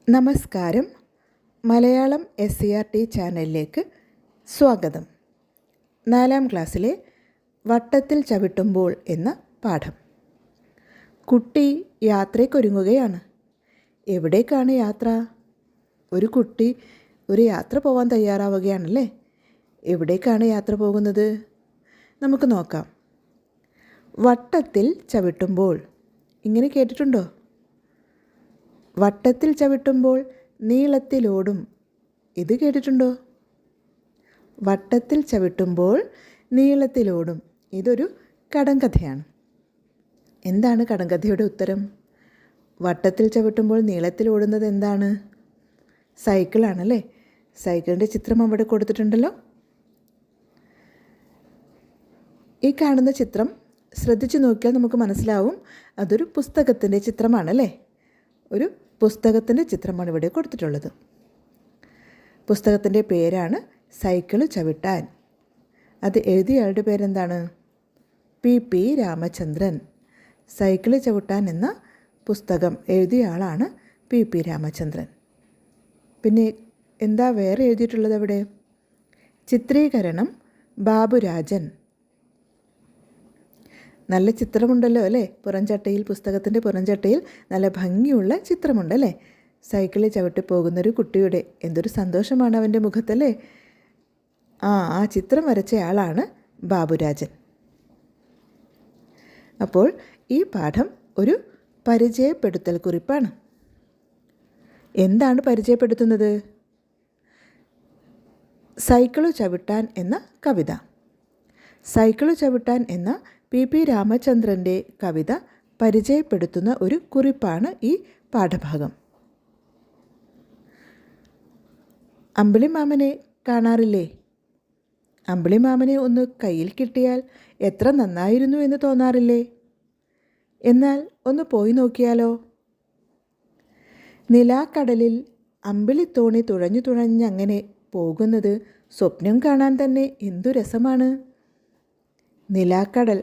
നമസ്കാരം. മലയാളം SCRT ചാനലിലേക്ക് സ്വാഗതം. 4ാം ക്ലാസ്സിലെ വട്ടത്തിൽ ചവിട്ടുമ്പോൾ എന്ന പാഠം. കുട്ടി യാത്രയ്ക്കൊരുങ്ങുകയാണ്. എവിടേക്കാണ് യാത്ര? ഒരു കുട്ടി ഒരു യാത്ര പോകാൻ തയ്യാറാവുകയാണല്ലേ. എവിടേക്കാണ് യാത്ര പോകുന്നത്? നമുക്ക് നോക്കാം. വട്ടത്തിൽ ചവിട്ടുമ്പോൾ. ഇങ്ങനെ കേട്ടിട്ടുണ്ടോ? വട്ടത്തിൽ ചവിട്ടുമ്പോൾ നീളത്തിലോടും. ഇത് കേട്ടിട്ടുണ്ടോ? വട്ടത്തിൽ ചവിട്ടുമ്പോൾ നീളത്തിലോടും. ഇതൊരു കടങ്കഥയാണ്. എന്താണ് കടങ്കഥയുടെ ഉത്തരം? വട്ടത്തിൽ ചവിട്ടുമ്പോൾ നീളത്തിലോടുന്നത് എന്താണ്? സൈക്കിളാണല്ലേ. സൈക്കിളിൻ്റെ ചിത്രം അവിടെ കൊടുത്തിട്ടുണ്ടല്ലോ. ഈ കാണുന്ന ചിത്രം ശ്രദ്ധിച്ചു നോക്കിയാൽ നമുക്ക് മനസ്സിലാവും അതൊരു പുസ്തകത്തിൻ്റെ ചിത്രമാണല്ലേ. ഒരു പുസ്തകത്തിൻ്റെ ചിത്രമാണ് ഇവിടെ കൊടുത്തിട്ടുള്ളത്. പുസ്തകത്തിൻ്റെ പേരാണ് ചവിട്ടാൻ. അത് എഴുതിയയാളുടെ പേരെന്താണ്? P. രാമചന്ദ്രൻ. സൈക്കിള് ചവിട്ടാൻ എന്ന പുസ്തകം എഴുതിയ ആളാണ് P. രാമചന്ദ്രൻ. പിന്നെ എന്താ വേറെ എഴുതിയിട്ടുള്ളത് അവിടെ? ചിത്രീകരണം ബാബുരാജൻ. നല്ല ചിത്രമുണ്ടല്ലോ അല്ലേ? പുറംചട്ടയിൽ, പുസ്തകത്തിൻ്റെ പുറംചട്ടയിൽ നല്ല ഭംഗിയുള്ള ചിത്രമുണ്ടല്ലേ. സൈക്കിളിൽ ചവിട്ടി പോകുന്നൊരു കുട്ടിയുടെ എന്തൊരു സന്തോഷമാണ് അവൻ്റെ മുഖത്തല്ലേ. ആ ചിത്രം വരച്ച ആളാണ് ബാബുരാജൻ. അപ്പോൾ ഈ പാഠം ഒരു പരിചയപ്പെടുത്തൽ കുറിപ്പാണ്. എന്താണ് പരിചയപ്പെടുത്തുന്നത്? സൈക്കിള് ചവിട്ടാൻ എന്ന കവിത. സൈക്കിള് ചവിട്ടാൻ എന്ന P. രാമചന്ദ്രൻ്റെ കവിത പരിചയപ്പെടുത്തുന്ന ഒരു കുറിപ്പാണ് ഈ പാഠഭാഗം. അമ്പിളിമാമനെ കാണാറില്ലേ? അമ്പിളിമാമനെ ഒന്ന് കയ്യിൽ കിട്ടിയാൽ എത്ര നന്നായിരുന്നു എന്ന് തോന്നാറില്ലേ? എന്നാൽ ഒന്ന് പോയി നോക്കിയാലോ? നിലാക്കടലിൽ അമ്പിളിത്തോണി തുഴഞ്ഞങ്ങനെ പോകുന്നത് സ്വപ്നം കാണാൻ തന്നെ എന്തു രസമാണ്. നിലാക്കടൽ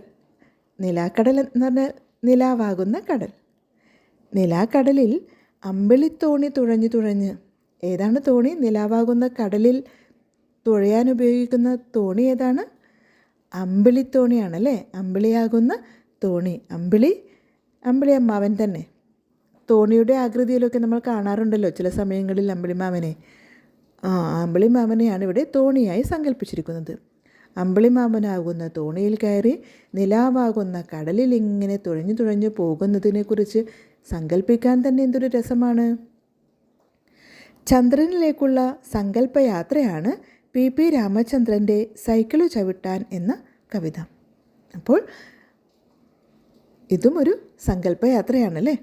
എന്ന് പറഞ്ഞാൽ നിലാവാകുന്ന കടൽ. നിലാക്കടലിൽ അമ്പിളിത്തോണി തുഴഞ്ഞ്. ഏതാണ് തോണി? നിലാവാകുന്ന കടലിൽ തുഴയാൻ ഉപയോഗിക്കുന്ന തോണി ഏതാണ്? അമ്പിളിത്തോണിയാണല്ലേ. അമ്പിളിയാകുന്ന തോണി. അമ്പിളി അമ്മാവൻ തന്നെ. തോണിയുടെ ആകൃതിയിലൊക്കെ നമ്മൾ കാണാറുണ്ടല്ലോ ചില സമയങ്ങളിൽ അമ്പിളിമാമനെ. അമ്പിളിമാമനെയാണ് ഇവിടെ തോണിയായി സങ്കല്പിച്ചിരിക്കുന്നത്. അമ്പിളിമാമനാകുന്ന തോണിയിൽ കയറി നിലാവാകുന്ന കടലിൽ ഇങ്ങനെ തുഴഞ്ഞു പോകുന്നതിനെക്കുറിച്ച് സങ്കല്പിക്കാൻ തന്നെ എന്തൊരു രസമാണ്. ചന്ദ്രനിലേക്കുള്ള സങ്കല്പയാത്രയാണ് P. രാമചന്ദ്രൻ്റെ സൈക്കിള് ചവിട്ടാൻ എന്ന കവിത. അപ്പോൾ ഇതും ഒരു സങ്കല്പയാത്രയാണല്ലേ.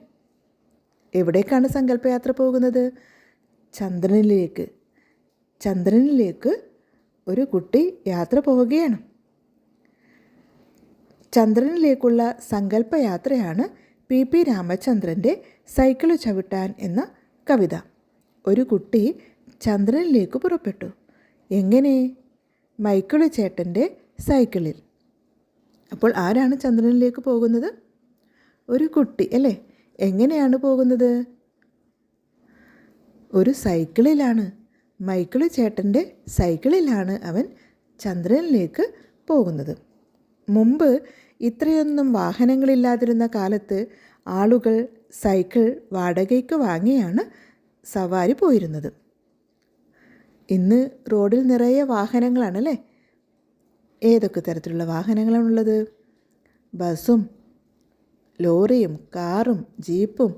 എവിടേക്കാണ് സങ്കല്പയാത്ര പോകുന്നത്? ചന്ദ്രനിലേക്ക് ഒരു കുട്ടി യാത്ര പോവുകയാണ്. ചന്ദ്രനിലേക്കുള്ള സങ്കല്പയാത്രയാണ് P. രാമചന്ദ്രൻ്റെ സൈക്കിള് ചവിട്ടാൻ എന്ന കവിത. ഒരു കുട്ടി ചന്ദ്രനിലേക്ക് പുറപ്പെട്ടു. എങ്ങനെ? മൈക്കിള് ചേട്ടൻ്റെ സൈക്കിളിൽ. അപ്പോൾ ആരാണ് ചന്ദ്രനിലേക്ക് പോകുന്നത്? ഒരു കുട്ടി അല്ലേ. എങ്ങനെയാണ് പോകുന്നത്? ഒരു സൈക്കിളിലാണ്. മൈക്കിള് ചേട്ടൻ്റെ സൈക്കിളിലാണ് അവൻ ചന്ദ്രനിലേക്ക് പോകുന്നത്. മുമ്പ് ഇത്രയൊന്നും വാഹനങ്ങളില്ലാതിരുന്ന കാലത്ത് ആളുകൾ സൈക്കിൾ വാടകയ്ക്ക് വാങ്ങിയാണ് സവാരി പോയിരുന്നത്. ഇന്ന് റോഡിൽ നിറയെ വാഹനങ്ങളാണല്ലേ. ഏതൊക്കെ തരത്തിലുള്ള വാഹനങ്ങളാണുള്ളത്? ബസ്സും ലോറിയും കാറും ജീപ്പും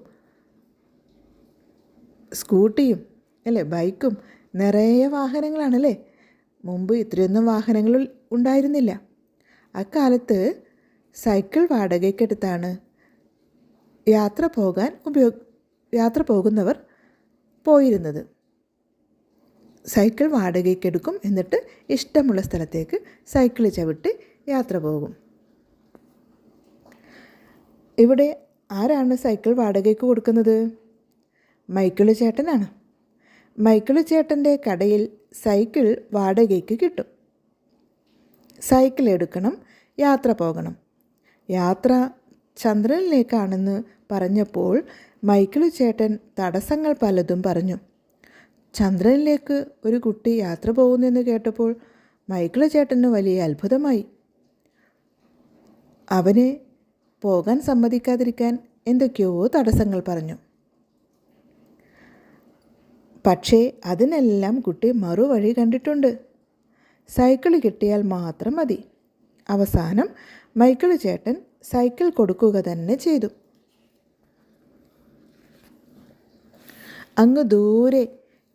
സ്കൂട്ടിയും അല്ലേ, ബൈക്കും, നിറയെ വാഹനങ്ങളാണല്ലേ. മുമ്പ് ഇത്രയൊന്നും വാഹനങ്ങൾ ഉണ്ടായിരുന്നില്ല. അക്കാലത്ത് സൈക്കിൾ വാടകയ്ക്കെടുത്താണ് യാത്ര പോകുന്നവർ പോയിരുന്നത്. സൈക്കിൾ വാടകയ്ക്കെടുക്കും. എന്നിട്ട് ഇഷ്ടമുള്ള സ്ഥലത്തേക്ക് സൈക്കിൾ ചവിട്ടി യാത്ര പോകും. ഇവിടെ ആരാണ് സൈക്കിൾ വാടകയ്ക്ക് കൊടുക്കുന്നത്? മൈക്കിള് ചേട്ടനാണ്. മൈക്കിള് ചേട്ടൻ്റെ കടയിൽ സൈക്കിൾ വാടകയ്ക്ക് കിട്ടും. സൈക്കിൾ എടുക്കണം, യാത്ര പോകണം. യാത്ര ചന്ദ്രനിലേക്കാണെന്ന് പറഞ്ഞപ്പോൾ മൈക്കിൾ ചേട്ടൻ തടസ്സങ്ങൾ പലതും പറഞ്ഞു. ചന്ദ്രനിലേക്ക് ഒരു കുട്ടി യാത്ര പോകുന്നെന്ന് കേട്ടപ്പോൾ മൈക്കിൾ ചേട്ടന് വലിയ അത്ഭുതമായി. അവനെ പോകാൻ സമ്മതിക്കാതിരിക്കാൻ എന്തൊക്കെയോ തടസ്സങ്ങൾ പറഞ്ഞു. പക്ഷേ അതിനെല്ലാം കുട്ടി മറുവഴി കണ്ടിട്ടുണ്ട്. സൈക്കിൾ കിട്ടിയാൽ മാത്രം മതി. അവസാനം മൈക്കിൾ ചേട്ടൻ സൈക്കിൾ കൊടുക്കുക തന്നെ ചെയ്തു. അങ്ങ് ദൂരെ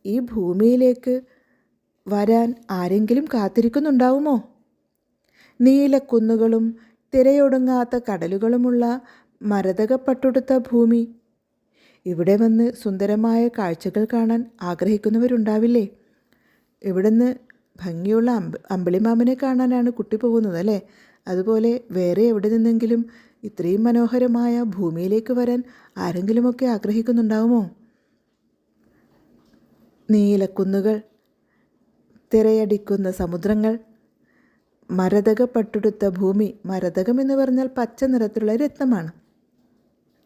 ഈ ഭൂമിയിലേക്ക് വരാൻ ആരെങ്കിലും കാത്തിരിക്കുന്നുണ്ടാവുമോ? നീലക്കുന്നുകളും തിരയൊടുങ്ങാത്ത കടലുകളുമുള്ള മരതകപ്പട്ടുടുത്ത ഭൂമി. ഇവിടെ വന്ന് സുന്ദരമായ കാഴ്ചകൾ കാണാൻ ആഗ്രഹിക്കുന്നവരുണ്ടാവില്ലേ? ഇവിടുന്ന് ഭംഗിയുള്ള അമ്പിളിമാമനെ കാണാനാണ് കുട്ടി പോകുന്നത് അല്ലേ? അതുപോലെ വേറെ എവിടെ നിന്നെങ്കിലും ഇത്രയും മനോഹരമായ ഭൂമിയിലേക്ക് വരാൻ ആരെങ്കിലുമൊക്കെ ആഗ്രഹിക്കുന്നുണ്ടാവുമോ? നീലക്കുന്നുകൾ, തിരയടിക്കുന്ന സമുദ്രങ്ങൾ, മരതകപ്പട്ടുടുത്ത ഭൂമി. മരതകം എന്ന് പറഞ്ഞാൽ പച്ച നിറത്തിലുള്ള രത്നമാണ്.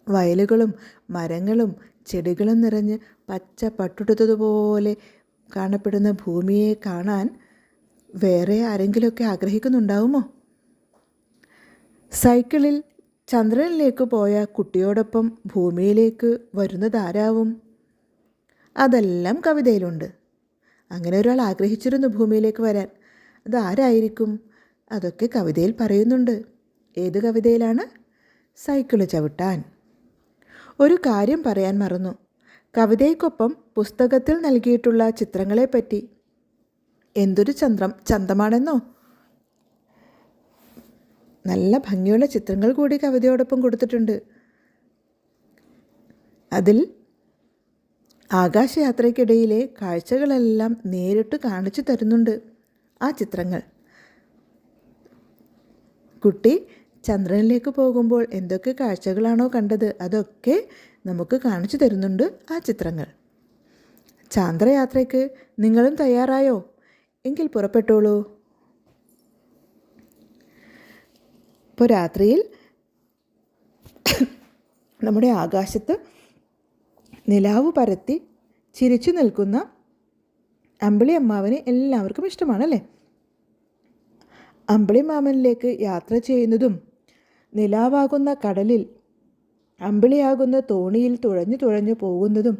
വയലുകളും മരങ്ങളും ചെടികളും നിറഞ്ഞ് പച്ച പട്ടുടുത്തതുപോലെ കാണപ്പെടുന്ന ഭൂമിയെ കാണാൻ വേറെ ആരെങ്കിലുമൊക്കെ ആഗ്രഹിക്കുന്നുണ്ടാവുമോ? സൈക്കിളിൽ ചന്ദ്രനിലേക്ക് പോയ കുട്ടിയോടൊപ്പം ഭൂമിയിലേക്ക് വരുന്നതാരാവും? അതെല്ലാം കവിതയിലുണ്ട്. അങ്ങനെ ഒരാൾ ആഗ്രഹിച്ചിരുന്നു ഭൂമിയിലേക്ക് വരാൻ. അതാരായിരിക്കും? അതൊക്കെ കവിതയിൽ പറയുന്നുണ്ട്. ഏത് കവിതയിലാണ്? സൈക്കിള് ചവിട്ടാൻ. ഒരു കാര്യം പറയാൻ മറന്നു. കവിതയ്ക്കൊപ്പം പുസ്തകത്തിൽ നൽകിയിട്ടുള്ള ചിത്രങ്ങളെപ്പറ്റി. എന്തൊരു ചന്തമാണെന്നോ! നല്ല ഭംഗിയുള്ള ചിത്രങ്ങൾ കൂടി കവിതയോടൊപ്പം കൊടുത്തിട്ടുണ്ട്. അതിൽ ആകാശയാത്രയ്ക്കിടയിലെ കാഴ്ചകളെല്ലാം നേരിട്ട് കാണിച്ചു തരുന്നുണ്ട് ആ ചിത്രങ്ങൾ. കുട്ടി ചന്ദ്രനിലേക്ക് പോകുമ്പോൾ എന്തൊക്കെ കാഴ്ചകളാണോ കണ്ടത് അതൊക്കെ നമുക്ക് കാണിച്ചു തരുന്നുണ്ട് ആ ചിത്രങ്ങൾ. ചാന്ദ്രയാത്രയ്ക്ക് നിങ്ങളും തയ്യാറായോ? എങ്കിൽ പുറപ്പെട്ടോളൂ. ഇപ്പോൾ രാത്രിയിൽ നമ്മുടെ ആകാശത്ത് നിലാവ് പരത്തി ചിരിച്ചു നിൽക്കുന്ന അമ്പിളി അമ്മാവനെ എല്ലാവർക്കും ഇഷ്ടമാണല്ലേ? അമ്പിളി മാമനിലേക്ക് യാത്ര ചെയ്യുന്നതും നിലാവാകുന്ന കടലിൽ അമ്പിളിയാകുന്ന തോണിയിൽ തുഴഞ്ഞു തുഴഞ്ഞു പോകുന്നതും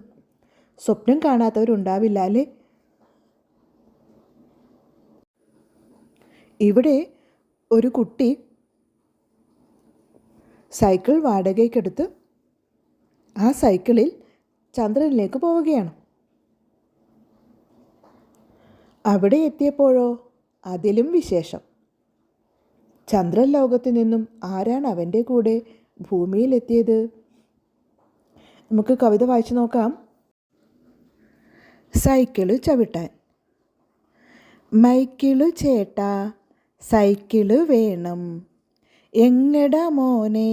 സ്വപ്നം കാണാത്തവരുണ്ടാവില്ല അല്ലേ? ഇവിടെ ഒരു കുട്ടി സൈക്കിൾ വാടകയ്ക്കെടുത്ത് ആ സൈക്കിളിൽ ചന്ദ്രനിലേക്ക് പോവുകയാണ്. അവിടെ എത്തിയപ്പോഴോ അതിലും വിശേഷം. ചന്ദ്രൻ ലോകത്തു നിന്നും ആരാണ് അവൻ്റെ കൂടെ ഭൂമിയിലെത്തിയത്? നമുക്ക് കവിത വായിച്ചു നോക്കാം. സൈക്കിള് ചവിട്ടാൻ. മൈക്കിള് ചേട്ടാ സൈക്കിള് വേണം, എങ്ങടാ മോനെ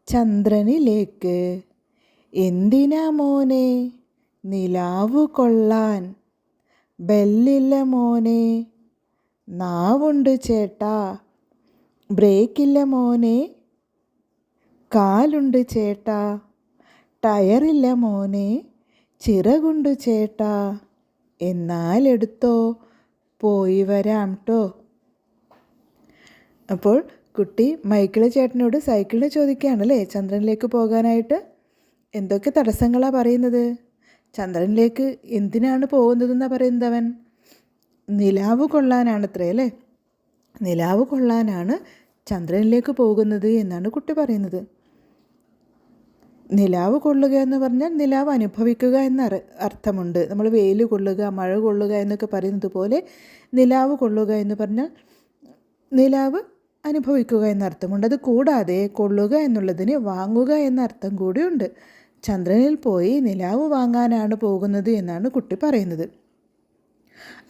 ചന്ദ്രനിലേക്ക്? എന്തിനാ മോനെ നിലാവു കൊള്ളാൻ? ബെല്ലില്ല മോനെ നാവുണ്ട് ചേട്ടാ, ബ്രേക്കില്ല മോനെ കാലുണ്ട് ചേട്ടാ, ടയറില്ല മോനെ ചിറകുണ്ട് ചേട്ടാ, എന്നാലെടുത്തോ പോയി വരാം ട്ടോ. അപ്പോൾ കുട്ടി മൈക്കിൾ ചേട്ടനോട് സൈക്കിളിന് ചോദിക്കുകയാണല്ലേ ചന്ദ്രനിലേക്ക് പോകാനായിട്ട്. എന്തൊക്കെ തടസ്സങ്ങളാണ് പറയുന്നത്? ചന്ദ്രനിലേക്ക് എന്തിനാണ് പോകുന്നതെന്നാണ് പറയുന്നത് അവൻ? നിലാവ് കൊള്ളാനാണത്രേ അല്ലേ? നിലാവ് കൊള്ളാനാണ് ചന്ദ്രനിലേക്ക് പോകുന്നത് എന്നാണ് കുട്ടി പറയുന്നത്. നിലാവ് കൊള്ളുക എന്ന് പറഞ്ഞാൽ നിലാവ് അനുഭവിക്കുക എന്ന അർത്ഥമുണ്ട്. നമ്മൾ വെയിൽ കൊള്ളുക, മഴ കൊള്ളുക എന്നൊക്കെ പറയുന്നത് പോലെ നിലാവ് കൊള്ളുക എന്ന് പറഞ്ഞാൽ നിലാവ് അനുഭവിക്കുക എന്നർത്ഥമുണ്ട്. അത് കൂടാതെ കൊള്ളുക എന്നുള്ളതിന് വാങ്ങുക എന്ന അർത്ഥം കൂടിയുണ്ട്. ചന്ദ്രനിൽ പോയി നിലാവ് വാങ്ങാനാണ് പോകുന്നത് എന്നാണ് കുട്ടി പറയുന്നത്.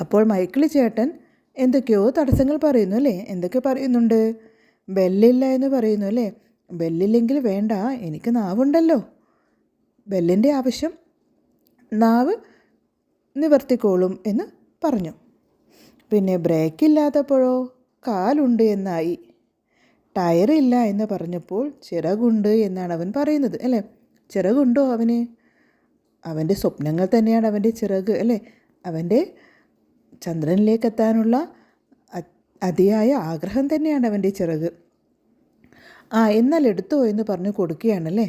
അപ്പോൾ മൈക്കിൾ ചേട്ടൻ എന്തൊക്കെയോ തടസ്സങ്ങൾ പറയുന്നു അല്ലേ? എന്തൊക്കെ പറയുന്നുണ്ട്? ബെല്ലില്ല എന്ന് പറയുന്നു അല്ലേ? ബെല്ലില്ലെങ്കിൽ വേണ്ട, എനിക്ക് നാവുണ്ടല്ലോ. ബെല്ലിൻ്റെ ആവശ്യം നാവ് നിവർത്തിക്കോളും എന്ന് പറഞ്ഞു. പിന്നെ ബ്രേക്കില്ലാത്തപ്പോഴോ കാലുണ്ട് എന്നായി. ടയറില്ല എന്ന് പറഞ്ഞപ്പോൾ ചിറകുണ്ട് എന്നാണ് അവൻ പറയുന്നത് അല്ലേ? ചിറകുണ്ടോ അവന്? അവൻ്റെ സ്വപ്നങ്ങൾ തന്നെയാണ് അവൻ്റെ ചിറക് അല്ലേ? അവൻ്റെ ചന്ദ്രനിലേക്ക് എത്താനുള്ള അതിയായ ആഗ്രഹം തന്നെയാണ് അവൻ്റെ ചിറക്. എന്നാൽ എടുത്തോ എന്ന് പറഞ്ഞ് കൊടുക്കുകയാണല്ലേ.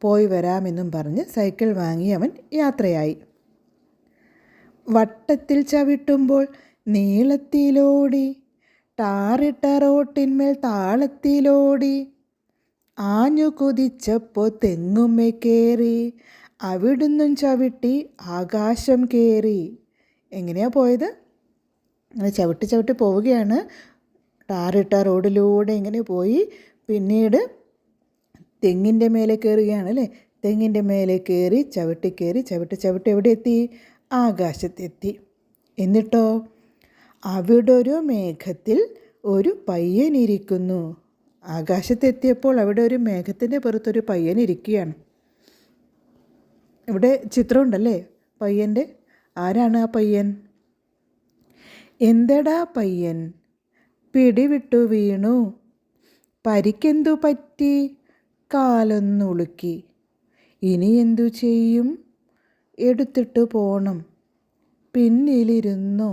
പോയി വരാമെന്നും പറഞ്ഞ് സൈക്കിൾ വാങ്ങി അവൻ യാത്രയായി. വട്ടത്തിൽ ചവിട്ടുമ്പോൾ നീളത്തിലോടി, ടാറിട്ട റോട്ടിന്മേൽ താളത്തിലോടി, ആഞ്ഞു കുതിച്ചപ്പോൾ തെങ്ങുമ്മേ കയറി, അവിടുന്നും ചവിട്ടി ആകാശം കയറി. എങ്ങനെയാണ് പോയത്? അങ്ങനെ ചവിട്ടി ചവിട്ടി പോവുകയാണ്. ടാറിട്ട റോഡിലൂടെ ഇങ്ങനെ പോയി പിന്നീട് തെങ്ങിൻ്റെ മേലെ കയറുകയാണ് അല്ലേ? തെങ്ങിൻ്റെ മേലെ കയറി ചവിട്ടി ചവിട്ടി എവിടെ എത്തി? ആകാശത്തെത്തി. എന്നിട്ടോ അവിടെ ഒരു മേഘത്തിൽ ഒരു പയ്യനിരിക്കുന്നു. ആകാശത്തെത്തിയപ്പോൾ അവിടെ ഒരു മേഘത്തിൻ്റെ പുറത്തൊരു പയ്യൻ ഇരിക്കുകയാണ്. ഇവിടെ ചിത്രമുണ്ടല്ലേ പയ്യൻ്റെ. ആരാണ് ആ പയ്യൻ? എന്തടാ പയ്യൻ, പിടിവിട്ടു വീണു, പരിക്കെന്തു പറ്റി, കാലൊന്നുളുക്കി, ഇനി എന്തു ചെയ്യും, എടുത്തിട്ട് പോണം, പിന്നിലിരുന്നോ,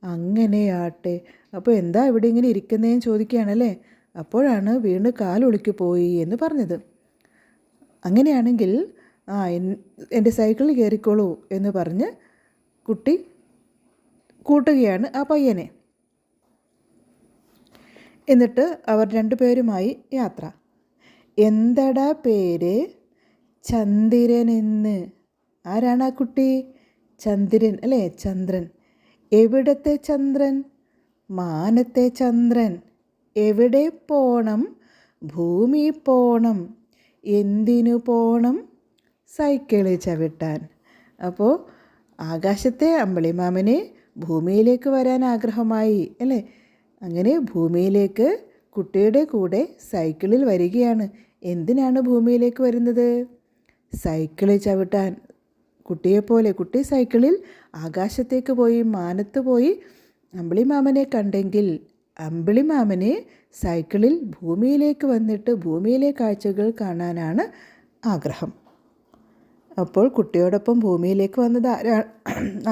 അങ്ങനെയാട്ടെ. അപ്പോൾ എന്താ ഇവിടെ ഇങ്ങനെ ഇരിക്കുന്നതെന്ന് ചോദിക്കുകയാണല്ലേ. അപ്പോഴാണ് വീണ് കാലൊളുക്കി പോയി എന്ന് പറഞ്ഞത്. അങ്ങനെയാണെങ്കിൽ എൻ്റെ സൈക്കിളിൽ കയറിക്കോളൂ എന്ന് പറഞ്ഞ് കുട്ടി കൂട്ടുകയാണ് ആ പയ്യനെ. എന്നിട്ട് അവർ രണ്ടുപേരുമായി യാത്ര. എന്തടാ പേര്? ചന്ദ്രനെന്ന്. ആരാണ് ആ കുട്ടി? ചന്ദ്രൻ അല്ലേ? ചന്ദ്രൻ. എവിടത്തെ ചന്ദ്രൻ? മാനത്തെ ചന്ദ്രൻ. എവിടെ പോണം? ഭൂമി പോണം. എന്തിനു പോണം? സൈക്കിളിൽ ചവിട്ടാൻ. അപ്പോൾ ആകാശത്തെ അമ്പിളിമാമനെ ഭൂമിയിലേക്ക് വരാൻ ആഗ്രഹമായി അല്ലേ? അങ്ങനെ ഭൂമിയിലേക്ക് കുട്ടിയുടെ കൂടെ സൈക്കിളിൽ വരികയാണ്. എന്തിനാണ് ഭൂമിയിലേക്ക് വരുന്നത്? സൈക്കിളിൽ ചവിട്ടാൻ. കുട്ടിയെപ്പോലെ കുട്ടി സൈക്കിളിൽ ആകാശത്തേക്ക് പോയി, മാനത്ത് പോയി അമ്പിളിമാമനെ കണ്ടെങ്കിൽ അമ്പിളിമാമനെ സൈക്കിളിൽ ഭൂമിയിലേക്ക് വന്നിട്ട് ഭൂമിയിലെ കാഴ്ചകൾ കാണാനാണ് ആഗ്രഹം. അപ്പോൾ കുട്ടിയോടൊപ്പം ഭൂമിയിലേക്ക് വന്നത്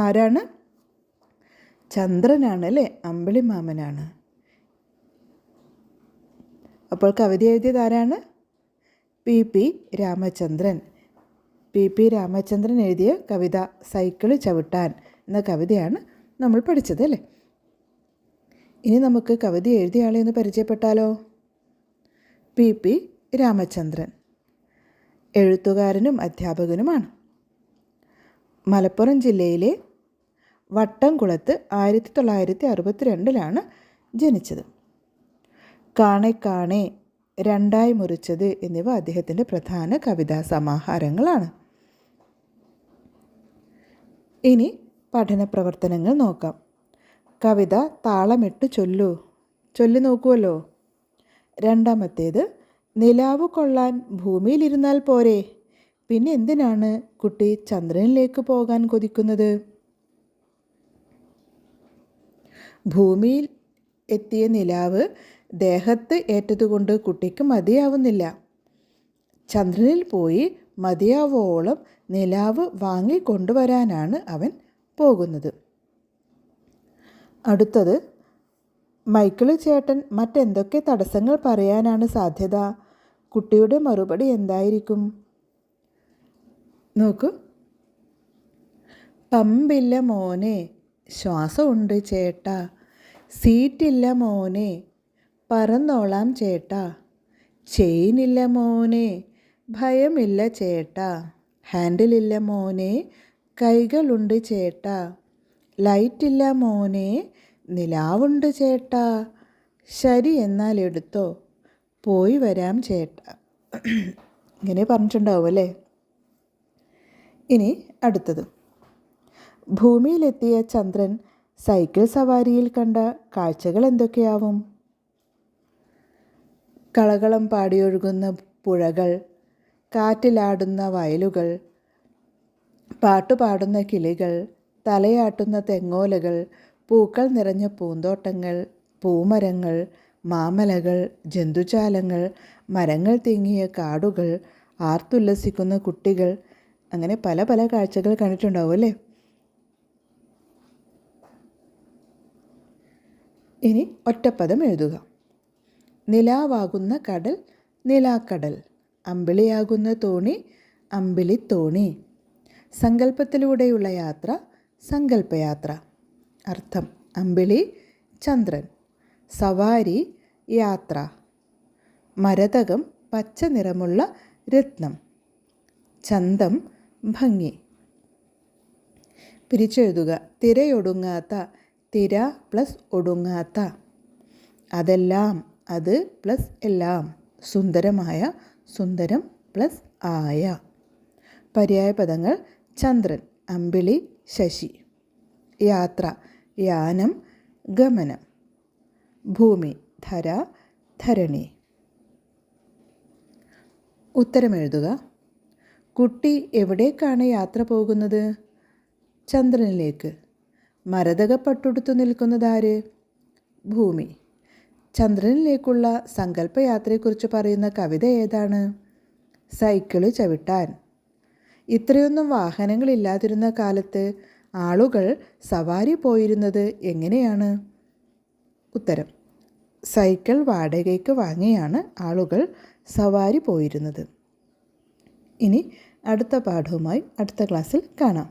ആരാണ്? ചന്ദ്രനാണ് അല്ലേ? അമ്പിളിമാമനാണ്. അപ്പോൾ കവിത എഴുതിയത് ആരാണ്? പി രാമചന്ദ്രൻ. പി രാമചന്ദ്രൻ എഴുതിയ കവിത സൈക്കിള് ചവിട്ടാൻ എന്ന കവിതയാണ് നമ്മൾ പഠിച്ചത് അല്ലേ? ഇനി നമുക്ക് കവിത എഴുതിയ ആളെ ഒന്ന് പരിചയപ്പെട്ടാലോ? പി രാമചന്ദ്രൻ എഴുത്തുകാരനും അധ്യാപകനുമാണ്. മലപ്പുറം ജില്ലയിലെ വട്ടംകുളത്ത് 1962 ജനിച്ചത്. കാണെ കാണെ, രണ്ടായി മുറിച്ചത് എന്നിവ അദ്ദേഹത്തിൻ്റെ പ്രധാന കവിതാ സമാഹാരങ്ങളാണ്. ഇനി പഠന പ്രവർത്തനങ്ങൾ നോക്കാം. കവിത താളമിട്ട് ചൊല്ലി നോക്കുമല്ലോ. രണ്ടാമത്തേത്, നിലാവ് കൊള്ളാൻ ഭൂമിയിലിരുന്നാൽ പോരെ, പിന്നെ എന്തിനാണ് കുട്ടി ചന്ദ്രനിലേക്ക് പോകാൻ കൊതിക്കുന്നത്? ഭൂമിയിൽ എത്തിയ നിലാവ് ദേഹത്ത് ഏറ്റതുകൊണ്ട് കുട്ടിക്ക് മതിയാവുന്നില്ല. ചന്ദ്രനിൽ പോയി മതിയാവോളം നിലാവ് വാങ്ങിക്കൊണ്ടുവരാനാണ് അവൻ പോകുന്നത്. അടുത്തത്, മൈക്കിൾ ചേട്ടൻ മറ്റെന്തൊക്കെ തടസ്സങ്ങൾ പറയാനാണ് സാധ്യത? കുട്ടിയുടെ മറുപടി എന്തായിരിക്കും? നോക്കൂ. പമ്പില്ല മോനെ, ശ്വാസമുണ്ട് ചേട്ടാ. സീറ്റില്ല മോനെ, പറന്നോളാം ചേട്ടാ. ചെയിനില്ല മോനെ, ഭയമില്ല ചേട്ടാ. ഹാൻഡിലില്ല മോനെ, കൈകളുണ്ട് ചേട്ടാ. ലൈറ്റില്ല മോനെ, നിലാവുണ്ട് ചേട്ടാ. ശരി, എന്നാൽ എടുത്തോ, പോയി വരാം ചേട്ടാ. ഇങ്ങനെ പറഞ്ഞിട്ടുണ്ടാവും അല്ലേ? ഇനി അടുത്തത്, ഭൂമിയിലെത്തിയ ചന്ദ്രൻ സൈക്കിൾ സവാരിയിൽ കണ്ട കാഴ്ചകൾ എന്തൊക്കെയാവും? കളകളം പാടിയൊഴുകുന്ന പുഴകൾ, കാറ്റിലാടുന്ന വയലുകൾ, പാട്ടുപാടുന്ന കിളികൾ, തലയാട്ടുന്ന തെങ്ങോലകൾ, പൂക്കൾ നിറഞ്ഞ പൂന്തോട്ടങ്ങൾ, പൂമരങ്ങൾ, മാമലകൾ, ജന്തുജാലങ്ങൾ, മരങ്ങൾ തിങ്ങിയ കാടുകൾ, ആർത്തുല്ലസിക്കുന്ന കുട്ടികൾ, അങ്ങനെ പല പല കാഴ്ചകൾ കണ്ടിട്ടുണ്ടാവും അല്ലേ? ഇനി ഒറ്റപ്പദം എഴുതുക. നിലാവാകുന്ന കടൽ, നിലാക്കടൽ. അമ്പിളിയാകുന്ന തോണി, അമ്പിളിത്തോണി. സങ്കല്പത്തിലൂടെയുള്ള യാത്ര, സങ്കല്പയാത്ര. അർത്ഥം: അമ്പിളി ചന്ദ്രൻ, സവാരി യാത്ര, മരതകം പച്ച നിറമുള്ള രത്നം, ചന്തം ഭംഗി. പിരിച്ചെഴുതുക. തിരയൊടുങ്ങാത്ത, തിര പ്ലസ് ഒടുങ്ങാത്ത. അതെല്ലാം, അത് പ്ലസ് എല്ലാം. സുന്ദരമായ, സുന്ദരം പ്ലസ് ആയ. പര്യായ പദങ്ങൾ: ചന്ദ്രൻ, അമ്പിളി, ശശി. യാത്ര, യാനം, ഗമനം. ഭൂമി, ധര, ധരണി. ഉത്തരമെഴുതുക. കുട്ടി എവിടേക്കാണ് യാത്ര പോകുന്നത്? ചന്ദ്രനിലേക്ക്. മരതകപ്പട്ടുടുത്തു നിൽക്കുന്നതാര്? ഭൂമി. ചന്ദ്രനിലേക്കുള്ള സങ്കല്പയാത്രയെക്കുറിച്ച് പറയുന്ന കവിത ഏതാണ്? സൈക്കിള് ചവിട്ടാൻ. ഇത്രയൊന്നും വാഹനങ്ങളില്ലാതിരുന്ന കാലത്ത് ആളുകൾ സവാരി പോയിരുന്നത് എങ്ങനെയാണ്? ഉത്തരം: സൈക്കിൾ വാടകയ്ക്ക് വാങ്ങിയാണ് ആളുകൾ സവാരി പോയിരുന്നത്. ഇനി അടുത്ത പാഠവുമായി അടുത്ത ക്ലാസ്സിൽ കാണാം.